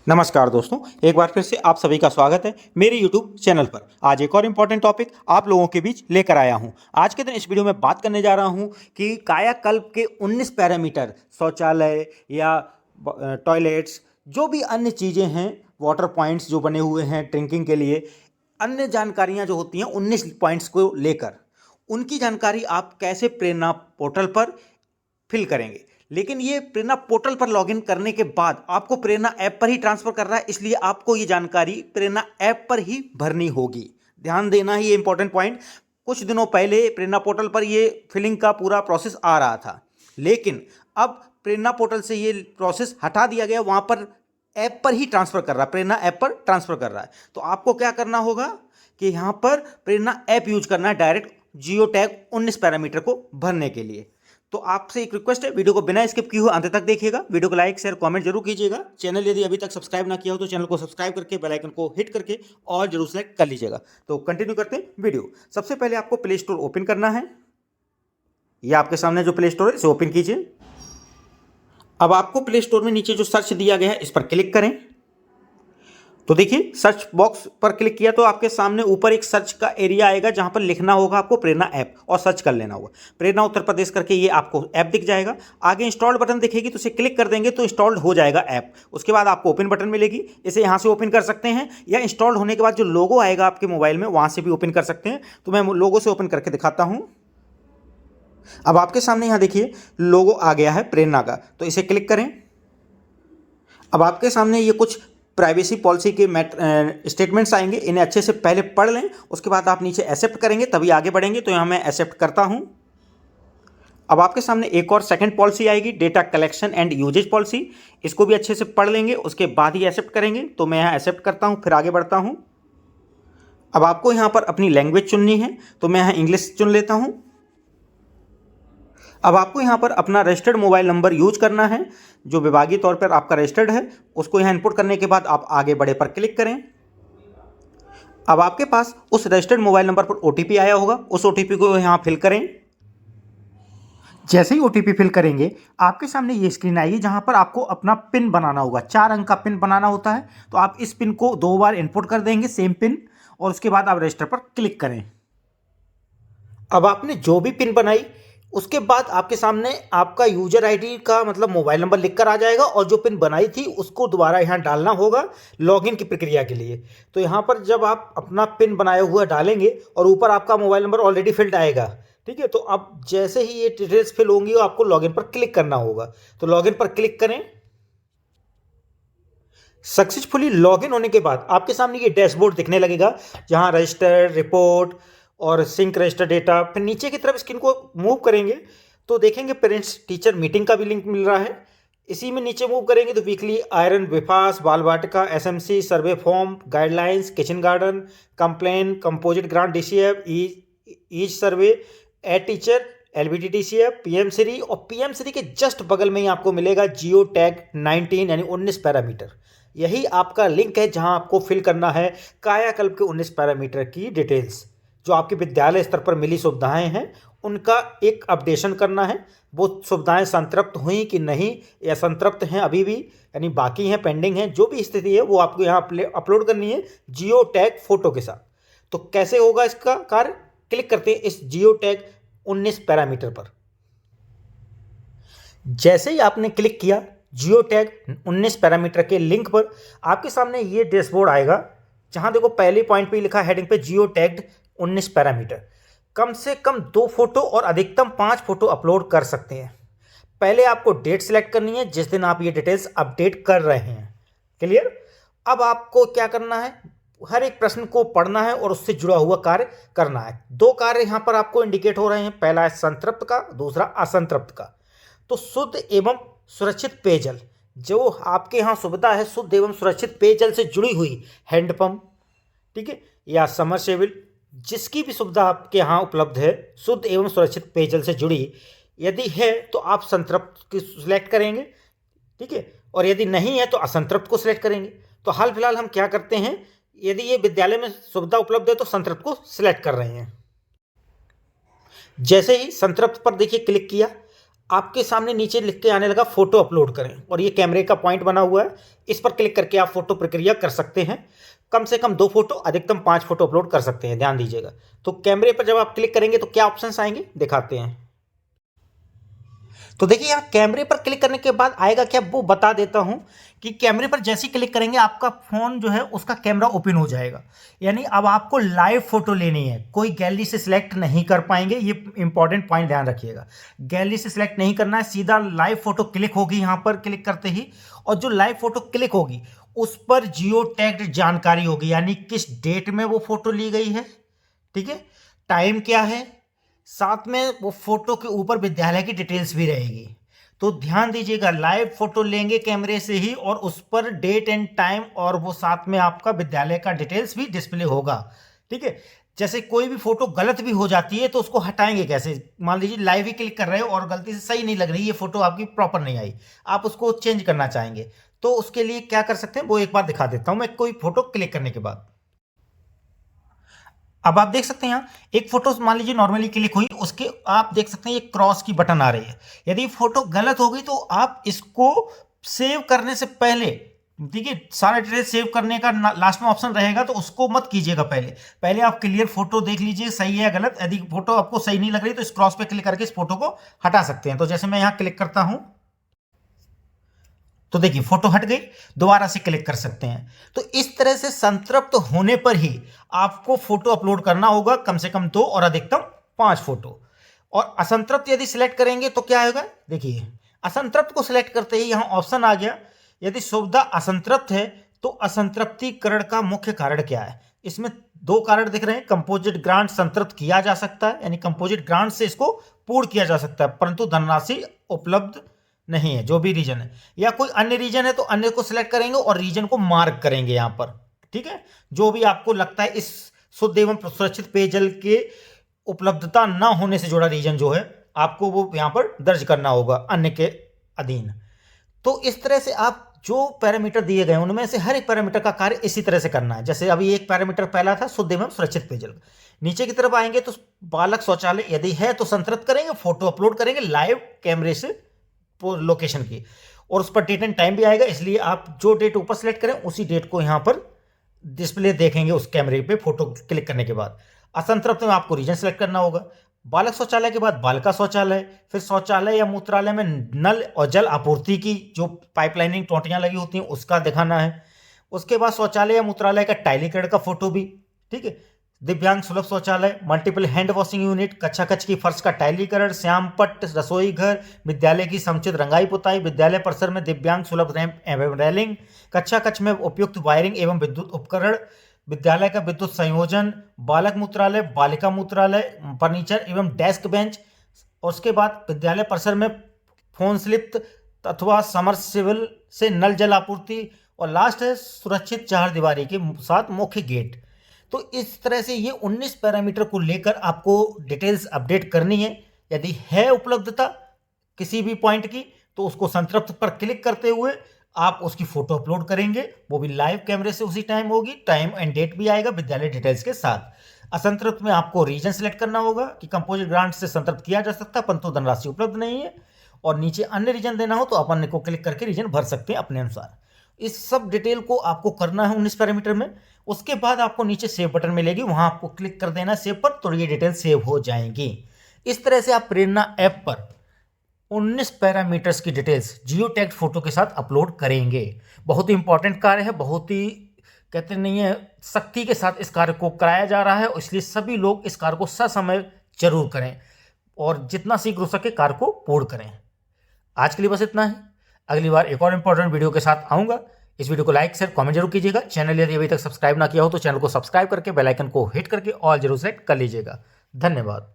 नमस्कार दोस्तों, एक बार फिर से आप सभी का स्वागत है मेरे यूट्यूब चैनल पर। आज एक और इम्पॉर्टेंट टॉपिक आप लोगों के बीच लेकर आया हूं। आज के दिन इस वीडियो में बात करने जा रहा हूं कि कायाकल्प के 19 पैरामीटर, शौचालय या टॉयलेट्स, जो भी अन्य चीज़ें हैं, वाटर पॉइंट्स जो बने हुए हैं ड्रिंकिंग के लिए, अन्य जानकारियां जो होती हैं 19 पॉइंट्स को लेकर, उनकी जानकारी आप कैसे प्रेरणा पोर्टल पर फिल करेंगे। लेकिन ये प्रेरणा पोर्टल पर लॉगिन करने के बाद आपको प्रेरणा ऐप पर ही ट्रांसफर कर रहा है, इसलिए आपको ये जानकारी प्रेरणा ऐप पर ही भरनी होगी। ध्यान देना ही ये इंपॉर्टेंट पॉइंट। कुछ दिनों पहले प्रेरणा पोर्टल पर ये फिलिंग का पूरा प्रोसेस आ रहा था, लेकिन अब प्रेरणा पोर्टल से ये प्रोसेस हटा दिया गया, वहाँ पर ऐप पर ही ट्रांसफर कर रहा है, प्रेरणा ऐप पर ट्रांसफर कर रहा है। तो आपको क्या करना होगा कि यहाँ पर प्रेरणा ऐप यूज करना है डायरेक्ट जियो टैग 19 पैरामीटर को भरने के लिए। तो आपसे एक रिक्वेस्ट है, वीडियो को बिना स्किप किए हुए अंत तक देखिएगा। वीडियो को लाइक शेयर कमेंट जरूर कीजिएगा। चैनल यदि अभी तक सब्सक्राइब ना किया हो तो चैनल को सब्सक्राइब करके बेल आइकन को हिट करके और जरूर सेलेक्ट कर लीजिएगा। तो कंटिन्यू करते हैं वीडियो। सबसे पहले आपको प्ले स्टोर ओपन करना है। ये आपके सामने जो प्ले स्टोर है इसे ओपन कीजिए। अब आपको प्ले स्टोर में नीचे जो सर्च दिया गया है इस पर क्लिक करें। तो देखिए, सर्च बॉक्स पर क्लिक किया तो आपके सामने ऊपर एक सर्च का एरिया आएगा, जहां पर लिखना होगा आपको प्रेरणा ऐप और सर्च कर लेना होगा। प्रेरणा उत्तर प्रदेश करके ये आपको ऐप दिख जाएगा। आगे इंस्टॉल्ड बटन दिखेगी तो इसे क्लिक कर देंगे तो इंस्टॉल्ड हो जाएगा ऐप। उसके बाद आपको ओपन बटन मिलेगी, इसे यहाँ से ओपन कर सकते हैं, या इंस्टॉल्ड होने के बाद जो लोगो आएगा आपके मोबाइल में वहाँ से भी ओपन कर सकते हैं। तो मैं लोगो से ओपन करके दिखाता हूँ। अब आपके सामने यहाँ देखिए लोगो आ गया है प्रेरणा का, तो इसे क्लिक करें। अब आपके सामने ये कुछ प्राइवेसी पॉलिसी के स्टेटमेंट्स आएंगे, इन्हें अच्छे से पहले पढ़ लें। उसके बाद आप नीचे एक्सेप्ट करेंगे तभी आगे बढ़ेंगे। तो यहाँ मैं एक्सेप्ट करता हूँ। अब आपके सामने एक और सेकंड पॉलिसी आएगी, data collection and usage policy. इसको भी अच्छे से पढ़ लेंगे, उसके बाद ही एक्सेप्ट करेंगे। तो मैं यहाँ एक्सेप्ट करता हूँ, फिर आगे बढ़ता हूँ। अब आपको यहाँ पर अपनी लैंग्वेज चुननी है, तो मैं यहाँ इंग्लिश चुन लेता हूँ। अब आपको यहाँ पर अपना रजिस्टर्ड मोबाइल नंबर यूज करना है, जो विभागीय तौर पर आपका रजिस्टर्ड है। उसको यहाँ इनपुट करने के बाद आप आगे बढ़े पर क्लिक करें। अब आपके पास उस रजिस्टर्ड मोबाइल नंबर पर ओटीपी आया होगा, उस ओटीपी को यहाँ फिल करें। जैसे ही ओटीपी फिल करेंगे आपके सामने ये स्क्रीन आएगी, जहाँ पर आपको अपना पिन बनाना होगा। 4 अंक का पिन बनाना होता है। तो आप इस पिन को 2 बार इनपुट कर देंगे, सेम पिन, और उसके बाद आप रजिस्टर पर क्लिक करें। अब आपने जो भी पिन बनाई, उसके बाद आपके सामने आपका यूजर आईडी का मतलब मोबाइल नंबर लिखकर आ जाएगा, और जो पिन बनाई थी उसको दोबारा यहाँ डालना होगा लॉगिन की प्रक्रिया के लिए। तो यहाँ पर जब आप अपना पिन बनाया हुआ डालेंगे और ऊपर आपका मोबाइल नंबर ऑलरेडी फिल्ड आएगा, ठीक है। तो अब जैसे ही ये डिटेल्स फिल होंगी आपको लॉगिन पर क्लिक करना होगा। तो लॉगिन पर क्लिक करें। सक्सेसफुली लॉगिन होने के बाद आपके सामने ये डैशबोर्ड दिखने लगेगा, जहां रजिस्टर, रिपोर्ट और सिंक रजिस्टर डेटा। फिर नीचे की तरफ स्क्रीन को मूव करेंगे तो देखेंगे पेरेंट्स टीचर मीटिंग का भी लिंक मिल रहा है। इसी में नीचे मूव करेंगे तो वीकली आयरन, विफास, Bal Vatika, SMC, survey form, guidelines, kitchen garden, complain, composite grant, DCF, each survey, A teacher, LBTTCF, PM Shri, और पीएम श्री के जस्ट बगल में ही आपको मिलेगा जियो टैग 19 यानी 19 पैरामीटर। यही आपका लिंक है जहां आपको फिल करना है कायाकल्प के 19 पैरामीटर की डिटेल्स। जो आपके विद्यालय स्तर पर मिली सुविधाएं हैं उनका एक अपडेशन करना है। वो सुविधाएं संतृप्त हुई कि नहीं, या संतृप्त हैं अभी भी, यानी बाकी हैं, पेंडिंग हैं, जो भी स्थिति है वो आपको यहाँ अपलोड करनी है जियो टैग फोटो के साथ। तो कैसे होगा इसका कार्य, क्लिक करते हैं इस जियो टैग 19 पैरामीटर पर। जैसे ही आपने क्लिक किया जियो टैग 19 पैरामीटर के लिंक पर, आपके सामने ये डैशबोर्ड आएगा, जहां देखो पहले पॉइंट पे लिखा है हेडिंग पे जियो टैग्ड 19 पैरामीटर। कम से कम 2 फोटो और अधिकतम 5 फोटो अपलोड कर सकते हैं। पहले आपको डेट सिलेक्ट करनी है जिस दिन आप ये डिटेल्स अपडेट कर रहे हैं। क्लियर। अब आपको क्या करना है, हर एक प्रश्न को पढ़ना है और उससे जुड़ा हुआ कार्य करना है। 2 कार्य यहां पर आपको इंडिकेट हो रहे हैं, पहला है संतृप्त का, दूसरा असंतृप्त का। तो शुद्ध एवं सुरक्षित पेयजल, जो आपके यहाँ सुविधा है शुद्ध एवं सुरक्षित पेयजल से जुड़ी हुई, हैंडपंप, ठीक है, या समरसेबिल, जिसकी भी सुविधा आपके यहाँ उपलब्ध है शुद्ध एवं सुरक्षित पेयजल से जुड़ी, यदि है तो आप संतृप्त की सिलेक्ट करेंगे, ठीक है, और यदि नहीं है तो असंतृप्त को सिलेक्ट करेंगे। तो हाल फिलहाल हम क्या करते हैं, यदि ये विद्यालय में सुविधा उपलब्ध है तो संतृप्त को सिलेक्ट कर रहे हैं। जैसे ही संतृप्त पर देखिए क्लिक किया, आपके सामने नीचे लिख के आने लगा फोटो अपलोड करें, और ये कैमरे का पॉइंट बना हुआ है। इस पर क्लिक करके आप फोटो प्रक्रिया कर सकते हैं। कम से कम 2 फोटो, अधिकतम 5 फोटो अपलोड कर सकते हैं, ध्यान दीजिएगा। तो कैमरे पर जब आप क्लिक करेंगे तो क्या ऑप्शंस आएंगे दिखाते हैं। तो देखिए यहाँ कैमरे पर क्लिक करने के बाद आएगा क्या, वो बता देता हूँ कि कैमरे पर जैसे ही क्लिक करेंगे आपका फ़ोन जो है उसका कैमरा ओपन हो जाएगा। यानी अब आपको लाइव फोटो लेनी है, कोई गैलरी से सिलेक्ट नहीं कर पाएंगे। ये इंपॉर्टेंट पॉइंट ध्यान रखिएगा, गैलरी से सिलेक्ट नहीं करना है, सीधा लाइव फोटो क्लिक होगी यहाँ पर क्लिक करते ही। और जो लाइव फोटो क्लिक होगी उस पर जियो टैग्ड जानकारी होगी, यानी किस डेट में वो फोटो ली गई है, ठीक है, टाइम क्या है, साथ में वो फोटो के ऊपर विद्यालय की डिटेल्स भी रहेगी। तो ध्यान दीजिएगा, लाइव फोटो लेंगे कैमरे से ही और उस पर डेट एंड टाइम और वो साथ में आपका विद्यालय का डिटेल्स भी डिस्प्ले होगा, ठीक है। जैसे कोई भी फोटो गलत भी हो जाती है तो उसको हटाएंगे कैसे, मान लीजिए लाइव ही क्लिक कर रहे हो और गलती से सही नहीं लग रही, ये फोटो आपकी प्रॉपर नहीं आई, आप उसको चेंज करना चाहेंगे, तो उसके लिए क्या कर सकते हैं वो एक बार दिखा देता हूं मैं। कोई फोटो क्लिक करने के बाद अब आप देख सकते हैं यहाँ एक फोटो मान लीजिए नॉर्मली क्लिक हुई, उसके आप देख सकते हैं ये क्रॉस की बटन आ रही है। यदि फोटो गलत हो गई तो आप इसको सेव करने से पहले, देखिए सारा डिटेल सेव करने का लास्ट में ऑप्शन रहेगा, तो उसको मत कीजिएगा। पहले आप क्लियर फोटो देख लीजिए सही है गलत। यदि फोटो आपको सही नहीं लग रही तो इस क्रॉस पे क्लिक करके इस फोटो को हटा सकते हैं। तो जैसे मैं यहाँ क्लिक करता हूं तो देखिए फोटो हट गई, दोबारा से क्लिक कर सकते हैं। तो इस तरह से संतृप्त होने पर ही आपको फोटो अपलोड करना होगा, कम से कम 2 और अधिकतम 5 फोटो। और असंतृप्त यदि सिलेक्ट करेंगे तो क्या होगा, देखिए असंतृप्त को सिलेक्ट करते ही यहां ऑप्शन आ गया, यदि सुविधा असंतृप्त है तो असंतृप्तिकरण का मुख्य कारण क्या है। इसमें 2 कारण दिख रहे हैं, कंपोजिट ग्रांट संतृप्त किया जा सकता है, यानी कंपोजिट ग्रांट से इसको पूर्ण किया जा सकता है, परंतु धनराशि उपलब्ध नहीं है, जो भी रीजन है, या कोई अन्य रीजन है तो अन्य को सिलेक्ट करेंगे और रीजन को मार्क करेंगे यहां पर, ठीक है। जो भी आपको लगता है इस शुद्ध एवं सुरक्षित पेयजल के उपलब्धता न होने से जुड़ा रीजन जो है आपको वो यहां पर दर्ज करना होगा अन्य के अधीन। तो इस तरह से आप जो पैरामीटर दिए गए उनमें से हर एक पैरामीटर का कार्य इसी तरह से करना है। जैसे अभी एक पैरामीटर पहला था शुद्ध एवं सुरक्षित पेयजल, नीचे की तरफ आएंगे तो बालक शौचालय यदि है तो संतृप्त करेंगे, फोटो अपलोड करेंगे लाइव कैमरे से लोकेशन की, और उस पर डेट एंड टाइम भी आएगा, इसलिए आप जो डेट ऊपर सेलेक्ट करें उसी डेट को यहां पर डिस्प्ले देखेंगे उस कैमरे पे फोटो क्लिक करने के बाद। असंतृप्त में आपको रीजन सेलेक्ट करना होगा, बालक शौचालय के बाद बालिका शौचालय, फिर शौचालय या मूत्रालय में नल और जल आपूर्ति की जो पाइपलाइनिंग टोंटियां लगी होती हैं उसका दिखाना है। उसके बाद शौचालय या मूत्रालय का टाइलीकरण का फोटो भी, ठीक है। दिव्यांग सुलभ शौचालय, मल्टीपल हैंड वॉशिंग यूनिट, कक्षा कक्ष की फर्श का टाइलीकरण, श्यामपट्ट रसोई घर, विद्यालय की समुचित रंगाई पुताई, विद्यालय परिसर में दिव्यांग सुलभ रैंप एवं रेलिंग, कक्षा कक्ष में उपयुक्त वायरिंग एवं विद्युत उपकरण, विद्यालय का विद्युत संयोजन, बालक मूत्रालय, बालिका मूत्रालय, फर्नीचर एवं डेस्क बेंच। और उसके बाद विद्यालय परिसर में फोन स्लिप अथवा समरसेबल से नल जल आपूर्ति, और लास्ट है सुरक्षित 4 दीवारी के साथ मुख्य गेट। तो इस तरह से ये 19 पैरामीटर को लेकर आपको डिटेल्स अपडेट करनी है। यदि है उपलब्धता किसी भी पॉइंट की तो उसको संतृप्त पर क्लिक करते हुए आप उसकी फोटो अपलोड करेंगे, वो भी लाइव कैमरे से उसी टाइम होगी, टाइम एंड डेट भी आएगा विद्यालय डिटेल्स के साथ। असंतृप्त में आपको रीजन सेलेक्ट करना होगा कि कंपोजिट ग्रांट से संतृप्त किया जा सकता है परंतु धनराशि उपलब्ध नहीं है, और नीचे अन्य रीजन देना हो तो आप अन्य को क्लिक करके रीजन भर सकते हैं अपने अनुसार। इस सब डिटेल को आपको करना है 19 पैरामीटर में। उसके बाद आपको नीचे सेव बटन मिलेगी, वहां आपको क्लिक कर देना सेव पर, तो ये डिटेल सेव हो जाएंगी। इस तरह से आप प्रेरणा ऐप पर 19 पैरामीटर्स की डिटेल्स जियो टैग्ड फोटो के साथ अपलोड करेंगे। बहुत ही इंपॉर्टेंट कार्य है, बहुत ही कहते नहीं है सख्ती के साथ इस कार्य को कराया जा रहा है, इसलिए सभी लोग इस कार्य को ससमय जरूर करें और जितना शीघ्र हो सके कार्य को पूर्ण करें। आज के लिए बस इतना ही, अगली बार एक और इंपॉर्टेंट वीडियो के साथ आऊँगा। इस वीडियो को लाइक शेयर कमेंट जरूर कीजिएगा। चैनल यदि अभी तक सब्सक्राइब ना किया हो तो चैनल को सब्सक्राइब करके बेल आइकन को हिट करके ऑल जरूर सेलेक्ट कर लीजिएगा। धन्यवाद।